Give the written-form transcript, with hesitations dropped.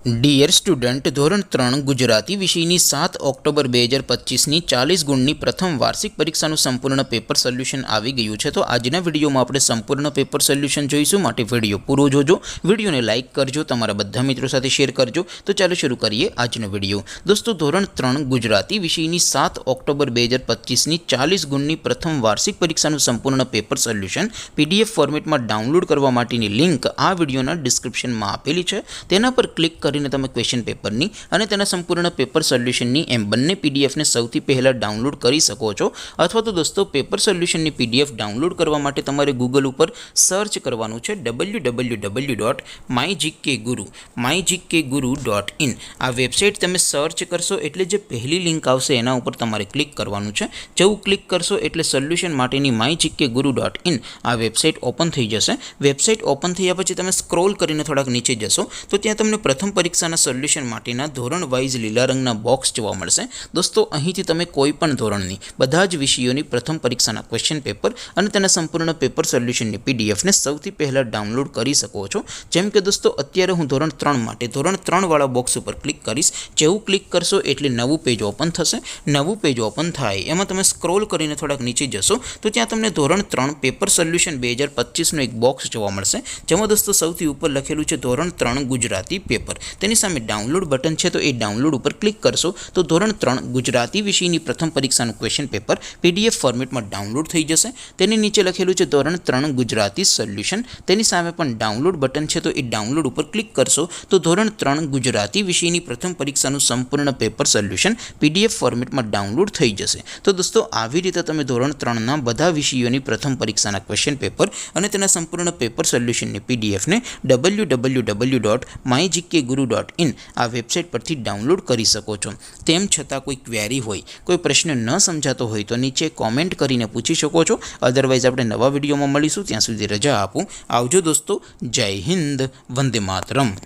Dear student, ધોરણ 3 ગુજરાતી વિષયની 7 October 2025ની 40 ગુણની પ્રથમ વાર્ષિક પરીક્ષાનું સંપૂર્ણ પેપર સોલ્યુશન આવી ગયું છે. તો આજના વિડીયોમાં આપણે સંપૂર્ણ પેપર સોલ્યુશન જોઈશું, માટે વિડીયો પૂરો જોજો. વિડીયોને લાઇક કરજો, તમારા બધા મિત્રો સાથે શેર કરજો. તો ચાલો શરૂ કરીએ આજનો વિડીયો. દોસ્તો, ધોરણ 3 ગુજરાતી વિષયની 7 ઓક્ટોબર 2025ની 40 ગુણની પ્રથમ વાર્ષિક પરીક્ષાનું સંપૂર્ણ પેપર સોલ્યુશન PDF ફોર્મેટમાં ડાઉનલોડ કરવા માટેની લિંક આ વિડીયોના ડિસ્ક્રિપ્શનમાં આપેલી છે. તેના પર ક્લિક કરીને તમે ક્વેશ્ચન પેપરની અને તેના સંપૂર્ણ પેપર સોલ્યુશનની એમ બંને પીડીએફને સૌથી પહેલાં ડાઉનલોડ કરી શકો છો. અથવા તો દોસ્તો, પેપર સોલ્યુશનની PDF ડાઉનલોડ કરવા માટે તમારે ગૂગલ ઉપર સર્ચ કરવાનું છે www.mygkguru.in. આ વેબસાઇટ તમે સર્ચ કરશો એટલે જે પહેલી લિંક આવશે એના ઉપર તમારે ક્લિક કરવાનું છે. જેવું ક્લિક કરશો એટલે સોલ્યુશન માટેની mygkguru.in આ વેબસાઇટ ઓપન થઈ જશે. વેબસાઇટ ઓપન થયા પછી તમે સ્ક્રોલ કરીને થોડાક નીચે જશો તો ત્યાં તમને પ્રથમ પરીક્ષાના સોલ્યુશન માટેના ધોરણ વાઇઝ લીલા રંગના બોક્સ જોવા મળશે. દોસ્તો, અહીંથી તમે કોઈ પણ ધોરણની બધા જ વિષયોની પ્રથમ પરીક્ષાના ક્વેશ્ચન પેપર અને તેના સંપૂર્ણ પેપર સોલ્યુશનની પીડીએફને સૌથી પહેલાં ડાઉનલોડ કરી શકો છો. જેમ કે દોસ્તો, અત્યારે હું ધોરણ 3 માટે ધોરણ 3 વાળા બોક્સ ઉપર ક્લિક કરીશ. જેવું ક્લિક કરશો એટલે નવું પેજ ઓપન થશે. નવું પેજ ઓપન થાય એમાં તમે સ્ક્રોલ કરીને થોડાક નીચે જશો તો ત્યાં તમને ધોરણ 3 પેપર સોલ્યુશન 2025નું એક બોક્સ જોવા મળશે. જેમાં દોસ્તો સૌથી ઉપર લખેલું છે ધોરણ 3 ગુજરાતી પેપર. તેની સામે ડાઉનલોડ બટન છે, તો એ ડાઉનલોડ ઉપર ક્લિક કરશો તો ધોરણ 3 ગુજરાતી વિષયની પ્રથમ પરીક્ષાનું ક્વેશ્ચન પેપર PDF ફોર્મેટમાં ડાઉનલોડ થઈ જશે. તેની નીચે લખેલું છે ધોરણ 3 ગુજરાતી સોલ્યુશન. તેની સામે પણ ડાઉનલોડ બટન છે, તો એ ડાઉનલોડ ઉપર ક્લિક કરશો તો ધોરણ 3 ગુજરાતી વિષયની પ્રથમ પરીક્ષાનું સંપૂર્ણ પેપર સોલ્યુશન PDF ફોર્મેટમાં ડાઉનલોડ થઈ જશે. તો દોસ્તો, આવી રીતે તમે ધોરણ 3ના બધા વિષયોની પ્રથમ પરીક્ષાના ક્વેશ્ચન પેપર અને તેના સંપૂર્ણ પેપર સોલ્યુશનની PDFને www.mygkguru.in આ વેબસાઇટ પરથી ડાઉનલોડ કરી શકો છો. તેમ છતાં કોઈ ક્વેરી હોય, કોઈ પ્રશ્ન ન સમજાતો હોય તો નીચે કોમેન્ટ કરીને પૂછી શકો છો. અધરવાઇઝ આપણે નવા વિડીયોમાં મળીશું. ત્યાં સુધી રજા આપું. આવજો દોસ્તો. જય હિન્દ. વંદે માતરમ.